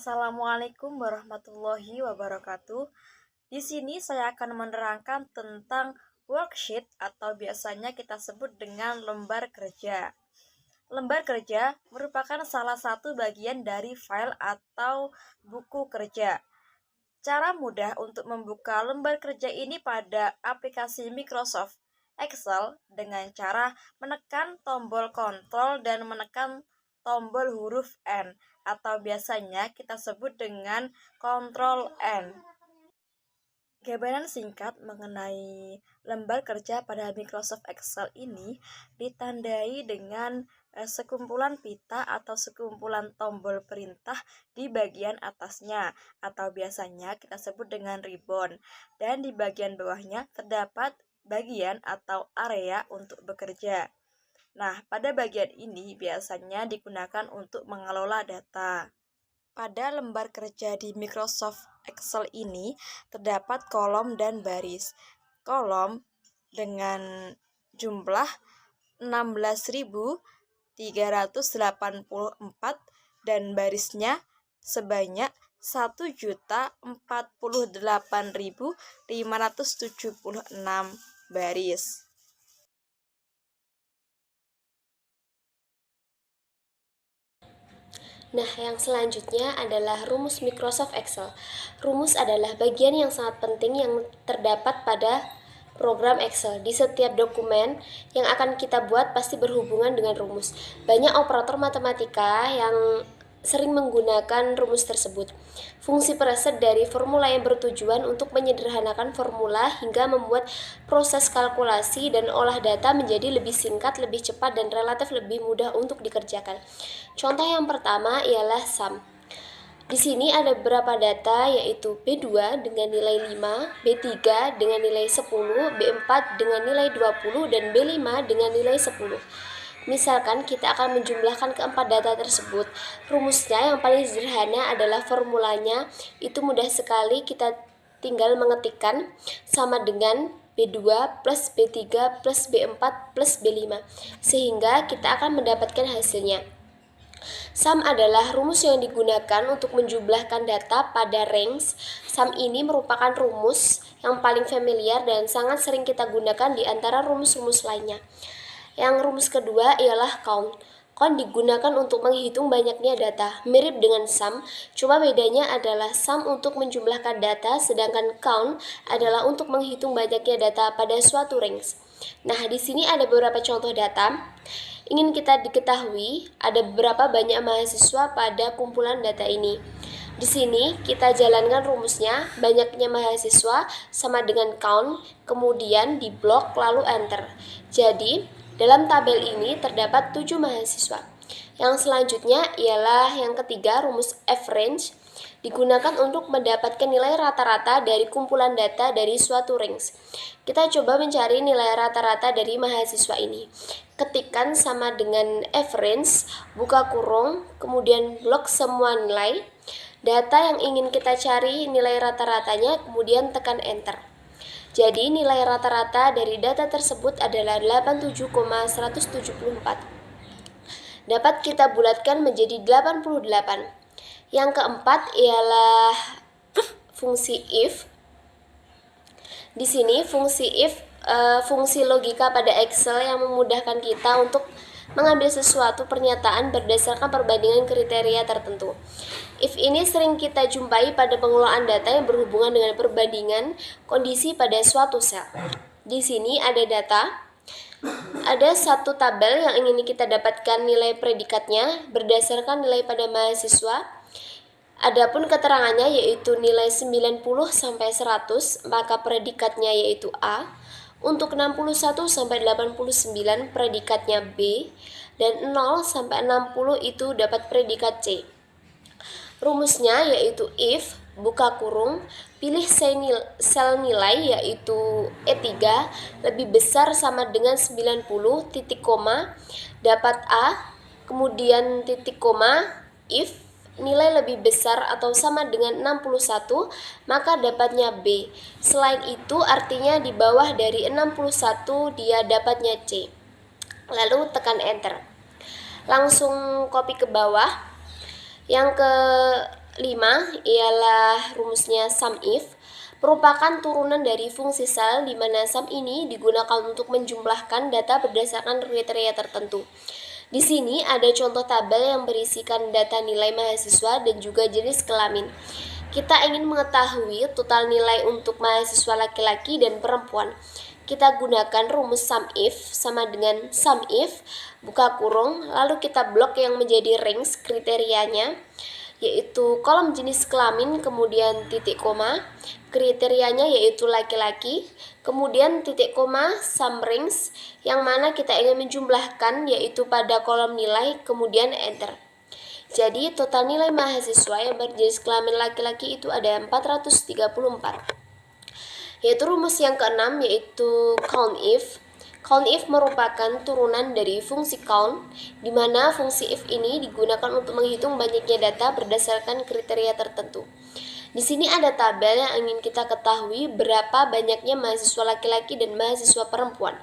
Assalamualaikum warahmatullahi wabarakatuh. Di sini saya akan menerangkan tentang worksheet atau biasanya kita sebut dengan lembar kerja. Lembar kerja merupakan salah satu bagian dari file atau buku kerja. Cara mudah untuk membuka lembar kerja ini pada aplikasi Microsoft Excel dengan cara menekan tombol kontrol dan menekan tombol huruf N atau biasanya kita sebut dengan Ctrl N. Gambaran singkat mengenai lembar kerja pada Microsoft Excel ini ditandai dengan sekumpulan pita atau sekumpulan tombol perintah di bagian atasnya atau biasanya kita sebut dengan ribbon, dan di bagian bawahnya terdapat bagian atau area untuk bekerja. Nah, pada bagian ini biasanya digunakan untuk mengelola data. Pada lembar kerja di Microsoft Excel ini terdapat kolom dan baris. Kolom dengan jumlah 16.384 dan barisnya sebanyak 1.048.576 baris. Nah, yang selanjutnya adalah rumus Microsoft Excel. Rumus adalah bagian yang sangat penting yang terdapat pada program Excel. Di setiap dokumen yang akan kita buat pasti berhubungan dengan rumus. Banyak operator matematika yang sering menggunakan rumus tersebut. Fungsi preset dari formula yang bertujuan untuk menyederhanakan formula hingga membuat proses kalkulasi dan olah data menjadi lebih singkat, lebih cepat, dan relatif lebih mudah untuk dikerjakan. Contoh yang pertama ialah sum. Di sini ada beberapa data yaitu B2 dengan nilai 5, B3 dengan nilai 10, B4 dengan nilai 20, dan B5 dengan nilai 10. Misalkan kita akan menjumlahkan keempat data tersebut. Rumusnya yang paling sederhana adalah formulanya, itu mudah sekali, kita tinggal mengetikkan sama dengan B2 plus B3 plus B4 plus B5, sehingga kita akan mendapatkan hasilnya. Sum adalah rumus yang digunakan untuk menjumlahkan data pada range. Sum ini merupakan rumus yang paling familiar dan sangat sering kita gunakan di antara rumus-rumus lainnya. Yang rumus kedua ialah count. Count digunakan untuk menghitung banyaknya data, mirip dengan sum, cuma bedanya adalah sum untuk menjumlahkan data, sedangkan count adalah untuk menghitung banyaknya data pada suatu range. Nah, di sini ada beberapa contoh data. Ingin kita diketahui ada berapa banyak mahasiswa pada kumpulan data ini. Di sini kita jalankan rumusnya, banyaknya mahasiswa sama dengan count, kemudian di blok lalu enter. Jadi, dalam tabel ini terdapat 7 mahasiswa. Yang selanjutnya ialah yang ketiga, rumus average. Digunakan untuk mendapatkan nilai rata-rata dari kumpulan data dari suatu range. Kita coba mencari nilai rata-rata dari mahasiswa ini. Ketikkan sama dengan average, buka kurung, kemudian blok semua nilai. Data yang ingin kita cari nilai rata-ratanya, kemudian tekan enter. Jadi nilai rata-rata dari data tersebut adalah 87,174. Dapat kita bulatkan menjadi 88. Yang keempat ialah fungsi if. Di sini fungsi if fungsi logika pada Excel yang memudahkan kita untuk mengambil sesuatu pernyataan berdasarkan perbandingan kriteria tertentu. If ini sering kita jumpai pada pengelolaan data yang berhubungan dengan perbandingan kondisi pada suatu sel. Di sini ada data, ada satu tabel yang ingin kita dapatkan nilai predikatnya berdasarkan nilai pada mahasiswa. Adapun keterangannya yaitu nilai 90 sampai 100, maka predikatnya yaitu A. Untuk 61 sampai 89 predikatnya B, dan 0 sampai 60 itu dapat predikat C. Rumusnya yaitu if, buka kurung, pilih sel nilai yaitu E3 lebih besar sama dengan 90, titik koma, dapat A, kemudian titik koma, if nilai lebih besar atau sama dengan 61, maka dapatnya B. Selain itu artinya di bawah dari 61 dia dapatnya C. Lalu tekan enter. Langsung copy ke bawah. Yang 5 ialah rumusnya sum if, merupakan turunan dari fungsi sel di mana sum ini digunakan untuk menjumlahkan data berdasarkan kriteria tertentu. Di sini ada contoh tabel yang berisikan data nilai mahasiswa dan juga jenis kelamin. Kita ingin mengetahui total nilai untuk mahasiswa laki-laki dan perempuan. Kita gunakan rumus sum if sama dengan sum if, buka kurung, lalu kita blok yang menjadi range kriterianya, yaitu kolom jenis kelamin, kemudian titik koma, kriterianya yaitu laki-laki, kemudian titik koma, sum range, yang mana kita ingin menjumlahkan yaitu pada kolom nilai, kemudian enter. Jadi total nilai mahasiswa yang berjenis kelamin laki-laki itu ada 434. Yaitu rumus yang keenam yaitu count if. Count if merupakan turunan dari fungsi count, di mana fungsi if ini digunakan untuk menghitung banyaknya data berdasarkan kriteria tertentu. Di sini ada tabel yang ingin kita ketahui berapa banyaknya mahasiswa laki-laki dan mahasiswa perempuan.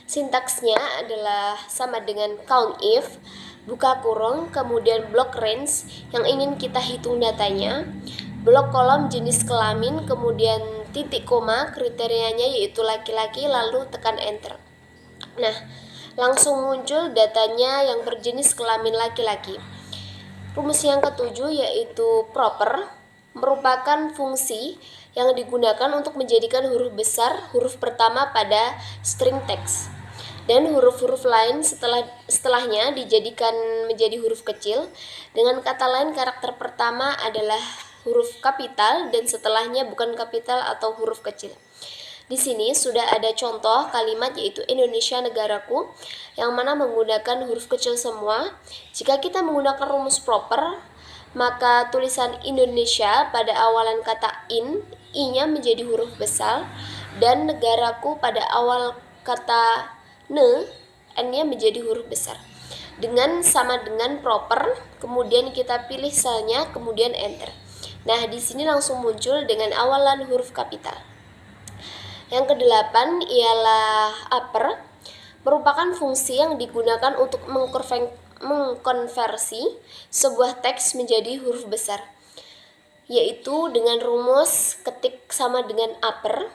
Sintaksnya adalah sama dengan count if, buka kurung, kemudian blok range yang ingin kita hitung datanya, blok kolom jenis kelamin, kemudian titik koma, kriterianya yaitu laki-laki, lalu tekan enter. Nah, langsung muncul datanya yang berjenis kelamin laki-laki. Rumus yang ketujuh yaitu proper, merupakan fungsi yang digunakan untuk menjadikan huruf besar huruf pertama pada string teks, dan huruf-huruf lain setelahnya dijadikan menjadi huruf kecil. Dengan kata lain, karakter pertama adalah huruf kapital dan setelahnya bukan kapital atau huruf kecil. Di sini sudah ada contoh kalimat yaitu Indonesia negaraku, yang mana menggunakan huruf kecil semua. Jika kita menggunakan rumus proper, maka tulisan Indonesia pada awalan kata in, i-nya menjadi huruf besar, dan negaraku pada awal kata ne, n-nya menjadi huruf besar. Dengan sama dengan proper, kemudian kita pilih selnya, kemudian enter. Nah, di sini langsung muncul dengan awalan huruf kapital. Yang kedelapan ialah upper, merupakan fungsi yang digunakan untuk mengkonversi sebuah teks menjadi huruf besar, yaitu dengan rumus ketik sama dengan upper,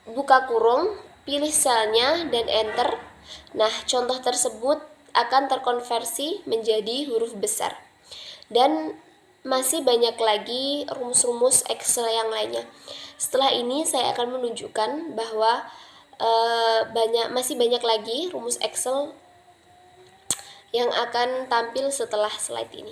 buka kurung, pilih selnya, dan enter. Nah, contoh tersebut akan terkonversi menjadi huruf besar. Dan masih banyak lagi rumus-rumus Excel yang lainnya. Setelah ini saya akan menunjukkan bahwa masih banyak lagi rumus Excel yang akan tampil setelah slide ini.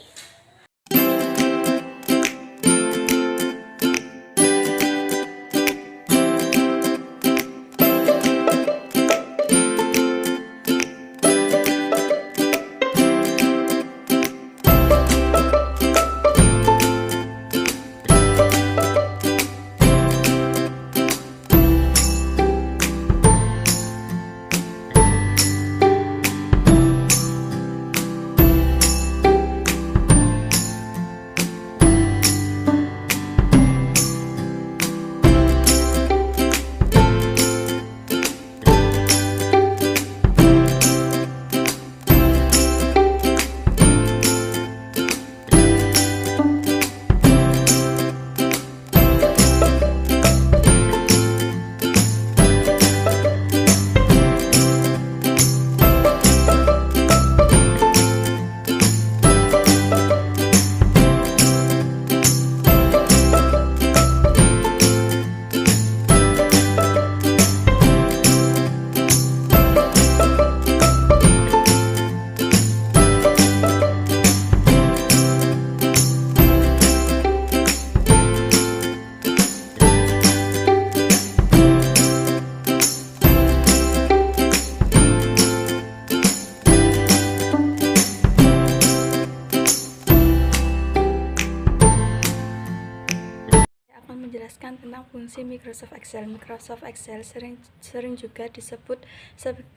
menjelaskan tentang fungsi Microsoft Excel. Microsoft Excel sering juga disebut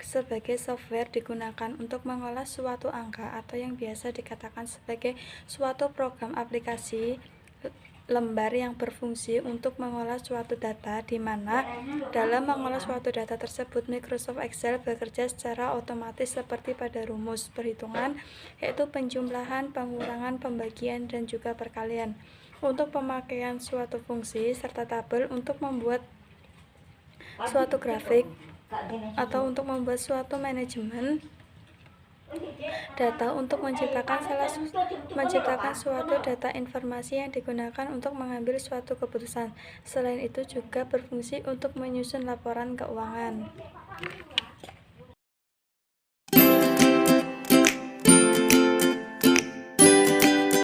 sebagai software digunakan untuk mengolah suatu angka atau yang biasa dikatakan sebagai suatu program aplikasi lembar yang berfungsi untuk mengolah suatu data, di mana dalam mengolah suatu data tersebut Microsoft Excel bekerja secara otomatis seperti pada rumus perhitungan, yaitu penjumlahan, pengurangan, pembagian, dan juga perkalian. Untuk pemakaian suatu fungsi serta tabel untuk membuat suatu grafik atau untuk membuat suatu manajemen data untuk menciptakan suatu data informasi yang digunakan untuk mengambil suatu keputusan. Selain itu juga berfungsi untuk menyusun laporan keuangan.